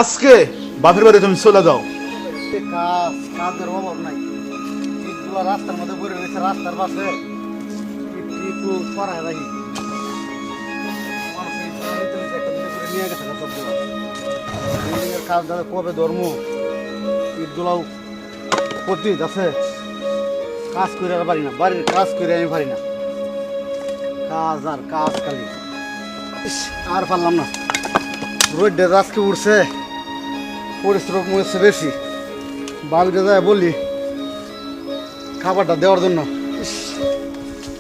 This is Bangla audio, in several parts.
আজকে বাপের বাড়ি তুমি চলে যাও। কাজের অভাব নাই, ইটগুলো রাস্তার মধ্যে পড়ে রয়েছে, রাস্তার পাশে একটু সরাই রাখি। নিয়ে গেছে সবগুলো বিল্ডিংয়ের কাজ দাদা কবে ধর্ম, ইটগুলাও করতে যাচ্ছে। কাজ করে আর পারি না, বাড়ির কাজ করে আমি পারি না, কাজ আর কাজ খালি। আর পারলাম না, রোডের আজকে উঠছে, পরিশ্রম হয়েছে বেশি। বাবিটা যায় বলি খাবারটা দেওয়ার জন্য,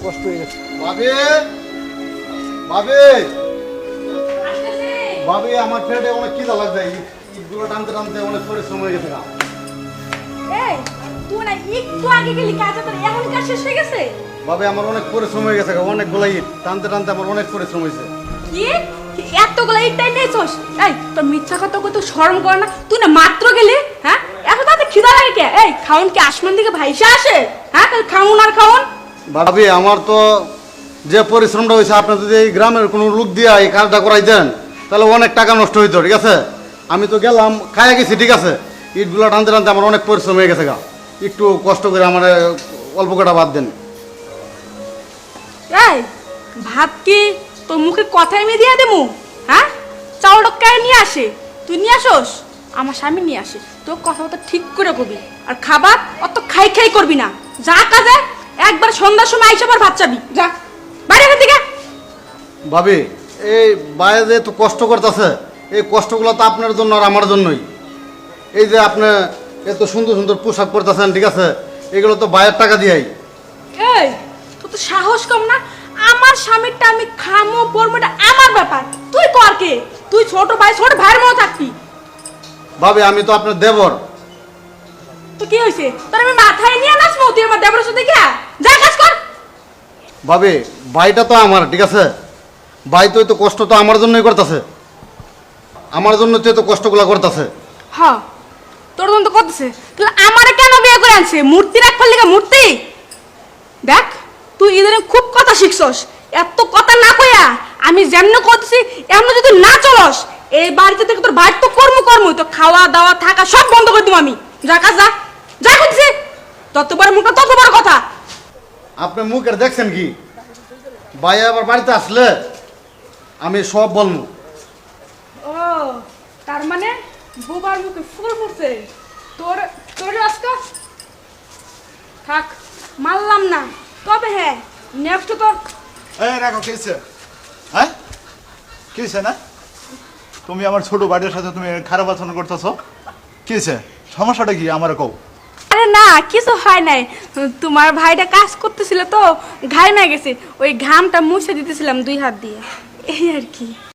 কষ্ট হয়ে গেছে। ভাবি ভাবি ভাবি আমার পেটে অনেক খিদা লাগছে, ইটগুলো টানতে টানতে অনেক পরিশ্রম হয়ে গেছে। এই তুই না একটু আগে গেলি কাজে, তোর এখন কাজ শেষ হয়ে গেছে? ভাবি আমার অনেক পরিশ্রম হয়ে গেছে, অনেকগুলো ইট টানতে টানতে আমার অনেক পরিশ্রম হয়েছে। কি এতগুলো ইটটাই নেছস? এই তোর মিথ্যা কথা কই, তো শরম করে না? তুই না মাত্র গেলি, হ্যাঁ? এখন তাতে খিদা লাগে কে? এই খাউন কি আসমান থেকে ভাইসা আসে? হ্যাঁ তাহলে খাউন আর খাউন। ভাবি আমার তো যে পরিশ্রমটা হয়েছে, আপনি যদি এই গ্রামের কোনো লোক দিয়ে এই কাজটা করাই দেন তাহলে অনেক টাকা নষ্ট হইতো, ঠিক আছে? আমি তো গেলাম খাইয়া গেছি, ঠিক আছে, ইটগুলো টানতে টানতে আমার অনেক পরিশ্রম হয়ে গেছে গা। একটু কষ্ট করে আমার অল্প কটা বাদ দেন। এই ভাত কি তোর মুখে কথাই আমি দিয়ে দেবো? হ্যাঁ চাউলটা কে নিয়ে আসে? তুই নিয়ে আসোস? আমার স্বামী নিয়ে আসে। তোর কথাবার্তা ঠিক করে কবি, আর খাবার অত খাই খাই করবি না। যা কাজে একবার সন্ধ্যার সময় আইসা আবার ভাত চাবি, যা বাইরে এখান থেকে। ভাবি এই বাইরে যে এত কষ্ট করতেছে, এই কষ্টগুলো তো আপনার জন্য আর আমার জন্যই। এই যে আপনি এত সুন্দর সুন্দর পোশাক পরতেছেন, ঠিক আছে, এগুলো তো বাইরের টাকা দিয়েই। এই তোর তো সাহস কম না? আমার স্বামীরটা আমি খামো পরবো, এটা আমার ব্যাপার, তুই কর কে? তুই ছোট ভাইয়ের মতো থাকবি। ভাবি আমি তো আপনার দেবর। তো কি হয়েছে তোর? আমি মাথায় নিয়ে নাচবো? তুই আমার দেবরের সাথে গিয়া যা কাজ কর। ভাবি ভাইটা তো আমার, ঠিক আছে, ভাই তো এত কষ্ট তো আমার জন্যই করতেছে, আমার জন্য তো এত কষ্টগুলো করতেছে। হ্যাঁ তোর তো করতেছে, তাহলে আমারে কেন বিয়ে করে আনছে? মূর্তি রাখবার লিগা মূর্তি? দেখ তুই ইদানিং খুব কথা শিখছস, এত কথা না কইয়া আমি যেমন করতেছি এমন যদি না চলস, এই বাড়িতে থেকে তোর ভাই তো কর্ম তো খাওয়া দাওয়া থাকা সব বন্ধ করে দিব আমি। যা কাজ যা যা করতেছি, তত বড় মুখটা তত বড় কথা। আপনি মুখের দেখছেন কি? ভাই আবার বাড়িতে আসলে আমি সব বলবো। ও তার মানে বুবার মুখে ফুল ফুটছে তোর? তোর আজকে থাক মানলাম না, তবে হ্যাঁ নেক্সট তোর। এই রাখো, কি হয়েছে? হ্যাঁ কি হয়েছে? না তুমি আমার ছোট ভাইয়ের সাথে তুমি খারাপ আচরণ করতেছো, কি হয়েছে? সমস্যাটা কি আমার কও। আরে না কিছু হয় নাই, তোমার ভাইটা কাজ করতেছিল তো ঘাম না গেছে, ওই ঘামটা মুছে দিতেছিলাম 2 হাত দিয়ে, এই আর কি।